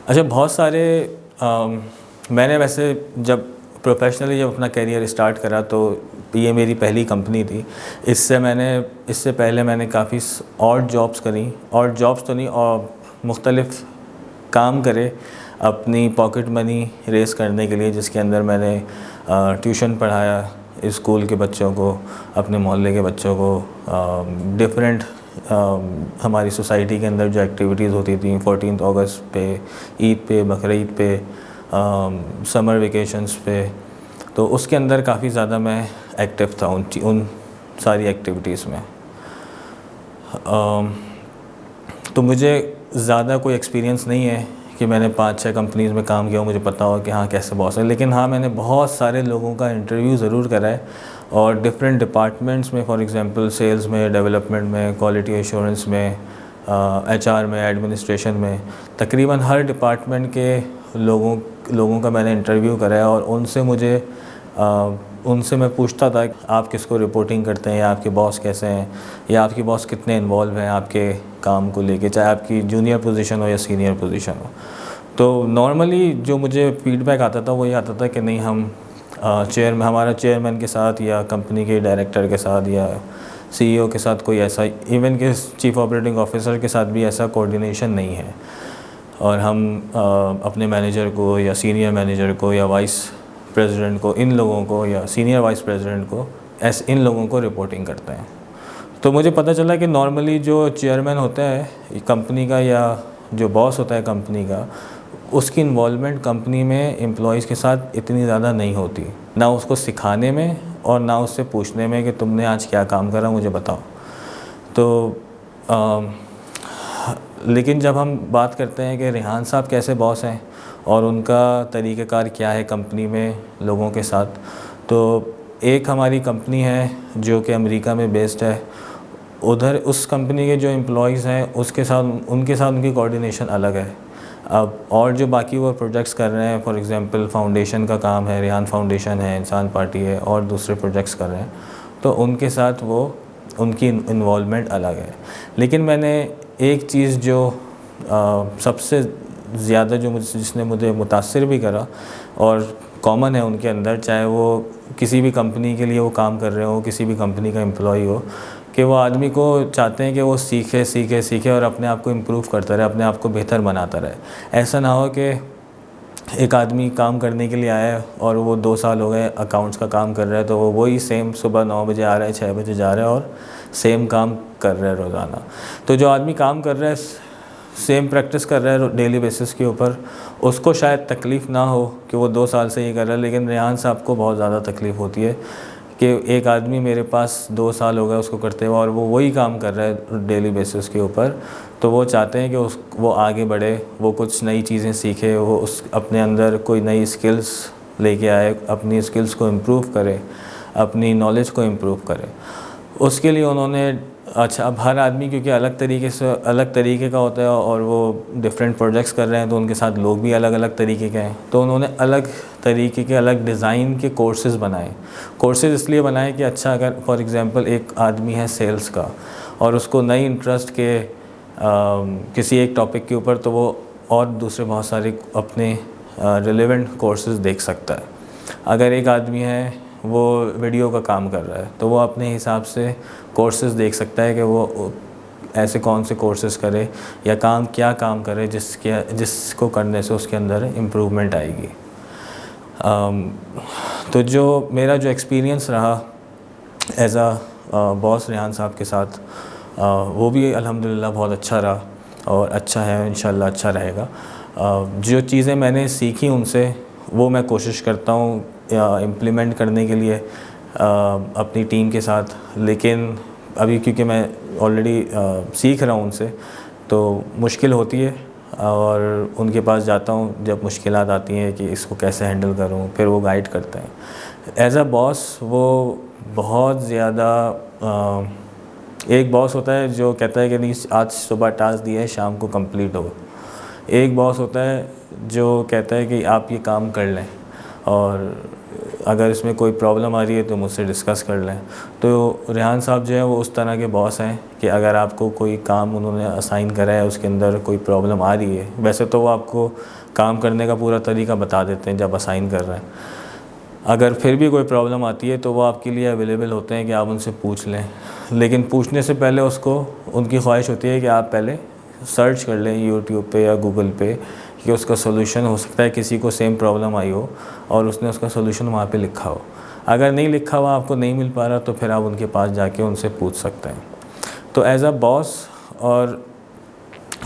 अच्छा, बहुत सारे मैंने वैसे जब प्रोफेशनली जब अपना करियर स्टार्ट करा तो ये मेरी पहली कंपनी थी। इससे पहले मैंने काफ़ी और जॉब्स करी, और जॉब्स तो नहीं, और मुख्तलिफ़ काम करे अपनी पॉकेट मनी रेस करने के लिए, जिसके अंदर मैंने ट्यूशन पढ़ाया स्कूल के बच्चों को, अपने मोहल्ले के बच्चों को, डिफरेंट हमारी सोसाइटी के अंदर जो एक्टिविटीज़ होती थी 14 अगस्त पे, ईद पे, बकरीद पे, समर वेकेशंस पे, तो उसके अंदर काफ़ी ज़्यादा मैं एक्टिव था उन सारी एक्टिविटीज़ में। तो मुझे ज़्यादा कोई एक्सपीरियंस नहीं है कि मैंने 5-6 कंपनीज़ में काम किया हो, मुझे पता हो कि हाँ कैसे बॉस है, लेकिन हाँ मैंने बहुत सारे लोगों का इंटरव्यू ज़रूर करा है, और डिफरेंट डिपार्टमेंट्स में, फॉर एग्जांपल सेल्स में, डेवलपमेंट में, क्वालिटी एश्योरेंस में, एचआर में, एडमिनिस्ट्रेशन में, तकरीबन हर डिपार्टमेंट के लोगों का मैंने इंटरव्यू करा है। और उनसे मैं पूछता था आप किसको रिपोर्टिंग करते हैं, या आपके बॉस कैसे हैं, या आपके बॉस कितने इन्वॉल्व हैं आपके काम को लेके, चाहे आपकी जूनियर पोजीशन हो या सीनियर पोजीशन हो। तो नॉर्मली जो मुझे फीडबैक आता था वो ये आता था कि नहीं, हमारा चेयरमैन के साथ या कंपनी के डायरेक्टर के साथ या सीईओ के साथ कोई ऐसा, इवन के चीफ ऑपरेटिंग ऑफिसर के साथ भी ऐसा कोऑर्डिनेशन नहीं है, और हम अपने मैनेजर को या सीनियर मैनेजर को या वाइस प्रेसिडेंट को, इन लोगों को, या सीनियर वाइस प्रेसिडेंट को, इन लोगों को रिपोर्टिंग करते हैं। तो मुझे पता चला कि नॉर्मली जो चेयरमैन होता है कंपनी का, या जो बॉस होता है कंपनी का, उसकी इन्वॉल्वमेंट कंपनी में एम्प्लॉयज़ के साथ इतनी ज़्यादा नहीं होती, ना उसको सिखाने में और ना उससे पूछने में कि तुमने आज क्या काम करा मुझे बताओ। तो लेकिन जब हम बात करते हैं कि रेहान साहब कैसे बॉस हैं और उनका तरीक़ाकार क्या है कंपनी में लोगों के साथ, तो एक हमारी कंपनी है जो कि अमेरिका में बेस्ड है, उधर उस कंपनी के जो एम्प्लॉयज़ हैं उनके साथ उनकी कोऑर्डिनेशन अलग है। अब और जो बाकी वो प्रोजेक्ट्स कर रहे हैं, फॉर एग्जांपल फाउंडेशन का काम है, रेहान फाउंडेशन है, इंसान पार्टी है, और दूसरे प्रोजेक्ट्स कर रहे हैं, तो उनके साथ उनकी इन्वॉल्वमेंट अलग है। लेकिन मैंने एक चीज़ जो सबसे ज़्यादा जिसने मुझे मुतासिर भी करा और कॉमन है उनके अंदर, चाहे वो किसी भी कंपनी के लिए वो काम कर रहे हो, किसी भी कंपनी का एम्प्लॉय हो, कि वो आदमी को चाहते हैं कि वो सीखे और अपने आप को इम्प्रूव करता रहे, अपने आप को बेहतर बनाता रहे। ऐसा ना हो कि एक आदमी काम करने के लिए आया है और वो 2 साल हो गए अकाउंट्स का काम कर रहा है, तो वो वही सेम सुबह 9 बजे आ रहा है, 6 बजे जा रहा है और सेम काम कर रहा है रोज़ाना। तो जो आदमी काम कर रहा है, सेम प्रैक्टिस कर रहा है डेली बेसिस के ऊपर, उसको शायद तकलीफ़ ना हो कि वो 2 साल से ये कर रहा है, लेकिन रेहान साहब को बहुत ज़्यादा तकलीफ़ होती है कि एक आदमी मेरे पास 2 साल हो गए उसको करते हुए और वो वही काम कर रहा है डेली बेसिस के ऊपर। तो वो चाहते हैं कि वो आगे बढ़े, वो कुछ नई चीज़ें सीखे, वो अपने अंदर कोई नई स्किल्स लेके आए, अपनी स्किल्स को इम्प्रूव करे, अपनी नॉलेज को इम्प्रूव करे। उसके लिए उन्होंने, अच्छा अब हर आदमी क्योंकि अलग तरीके का होता है और वो डिफरेंट प्रोजेक्ट्स कर रहे हैं, तो उनके साथ लोग भी अलग अलग तरीके के हैं, तो उन्होंने अलग तरीके के, अलग डिज़ाइन के कोर्सेज़ बनाए। कोर्सेज़ इसलिए बनाए कि अच्छा, अगर फॉर एग्ज़ाम्पल एक आदमी है सेल्स का और उसको नई इंटरेस्ट के किसी एक टॉपिक के ऊपर, तो वो और दूसरे बहुत सारे अपने रिलेवेंट कोर्सेज़ देख सकता है। अगर एक आदमी है वो वीडियो का काम कर रहा है, तो वो अपने हिसाब से कोर्सेज़ देख सकता है कि वो ऐसे कौन से कोर्सेज़ करे या क्या काम करे जिसको करने से उसके अंदर इम्प्रूवमेंट आएगी। तो जो मेरा जो एक्सपीरियंस रहा एज़ बॉस रेहान साहब के साथ, वो भी अल्हम्दुलिल्लाह बहुत अच्छा रहा और अच्छा है, इंशाल्लाह अच्छा रहेगा। जो चीज़ें मैंने सीखी उनसे, वो मैं कोशिश करता हूँ इम्प्लीमेंट करने के लिए अपनी टीम के साथ। लेकिन अभी क्योंकि मैं ऑलरेडी सीख रहा हूँ उनसे, तो मुश्किल होती है और उनके पास जाता हूँ जब मुश्किलात आती हैं कि इसको कैसे हैंडल करूँ, फिर वो गाइड करते हैं। एज़ अ बॉस वो बहुत ज़्यादा, एक बॉस होता है जो कहता है कि नहीं आज सुबह टास्क दिया है शाम को कंप्लीट हो। एक बॉस होता है जो कहता है कि आप ये काम कर लें, और अगर इसमें कोई प्रॉब्लम आ रही है तो मुझसे डिस्कस कर लें। तो रेहान साहब जो है वो उस तरह के बॉस हैं कि अगर आपको कोई काम उन्होंने असाइन करा है, उसके अंदर कोई प्रॉब्लम आ रही है, वैसे तो वो आपको काम करने का पूरा तरीका बता देते हैं जब असाइन कर रहे हैं, अगर फिर भी कोई प्रॉब्लम आती है तो वो आपके लिए अवेलेबल होते हैं कि आप उनसे पूछ लें। लेकिन पूछने से पहले उसको उनकी ख्वाहिश होती है कि आप पहले सर्च कर लें यूट्यूब पे या गूगल पे कि उसका सोल्यूशन, हो सकता है किसी को सेम प्रॉब्लम आई हो और उसने उसका सोल्यूशन वहाँ पे लिखा हो। अगर नहीं लिखा हुआ, आपको नहीं मिल पा रहा, तो फिर आप उनके पास जाके उनसे पूछ सकते हैं। तो एज़ अ बॉस और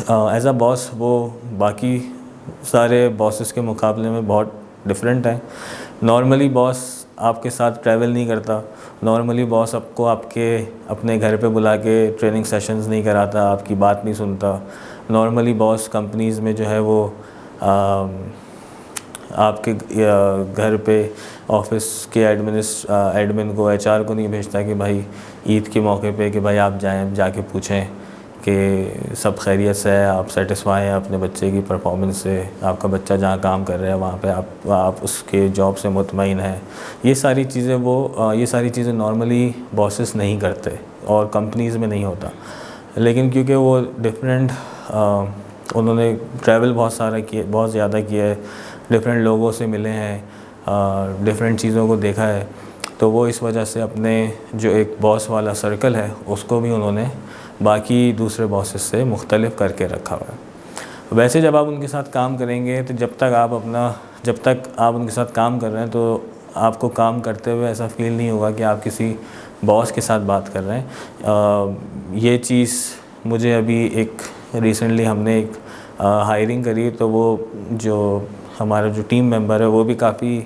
एज़ अ बॉस वो बाकी सारे बॉसेस के मुकाबले में बहुत डिफरेंट है। नॉर्मली बॉस आपके साथ ट्रैवल नहीं करता, नॉर्मली बॉस आपको आपके अपने घर पे बुला के ट्रेनिंग सेशंस नहीं कराता, आपकी बात नहीं सुनता। नॉर्मली बॉस कंपनीज़ में जो है वो आपके घर पे ऑफिस के एडमिन को, एचआर को नहीं भेजता कि भाई ईद के मौके पे कि भाई आप जाके पूछें कि सब खैरियत से है, आप सेटिस्फाई हैं अपने बच्चे की परफॉर्मेंस से, आपका बच्चा जहाँ काम कर रहा है वहाँ पे आप उसके जॉब से मुतमईन हैं। ये सारी चीज़ें नॉर्मली बॉसेस नहीं करते और कंपनीज़ में नहीं होता। लेकिन क्योंकि वो डिफरेंट, उन्होंने ट्रैवल बहुत ज़्यादा किया है, डिफरेंट लोगों से मिले हैं, डिफरेंट चीज़ों को देखा है, तो वो इस वजह से अपने जो एक बॉस वाला सर्कल है उसको भी उन्होंने बाकी दूसरे बॉसेस से मुख्तलिफ करके रखा हुआ है। वैसे जब आप उनके साथ काम करेंगे तो जब तक आप उनके साथ काम कर रहे हैं तो आपको काम करते हुए ऐसा फ़ील नहीं होगा कि आप किसी बॉस के साथ बात कर रहे हैं। ये चीज़ मुझे अभी रिसेंटली हमने एक हायरिंग करी, तो वो जो हमारा जो टीम मेंबर है वो भी काफ़ी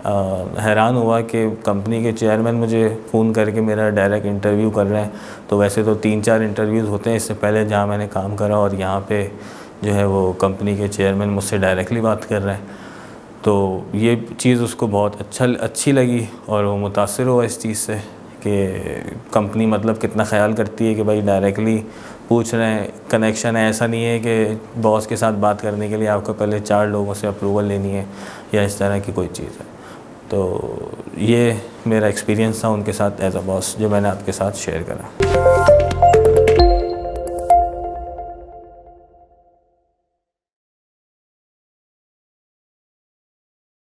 हैरान हुआ कि कंपनी के चेयरमैन मुझे फ़ोन करके मेरा डायरेक्ट इंटरव्यू कर रहे हैं। तो वैसे तो 3-4 इंटरव्यूज़ होते हैं इससे पहले जहाँ मैंने काम करा, और यहाँ पे जो है वो कंपनी के चेयरमैन मुझसे डायरेक्टली बात कर रहे हैं। तो ये चीज़ उसको बहुत अच्छी लगी और वो मुतासिर हुआ इस चीज़ से कि कंपनी मतलब कितना ख्याल करती है कि भाई डायरेक्टली पूछ रहे हैं, कनेक्शन है। ऐसा नहीं है कि बॉस के साथ बात करने के लिए आपको पहले 4 लोगों से अप्रूवल लेनी है या इस तरह की कोई चीज़ है। तो ये मेरा एक्सपीरियंस था उनके साथ एज अ बॉस जो मैंने आपके साथ शेयर करा।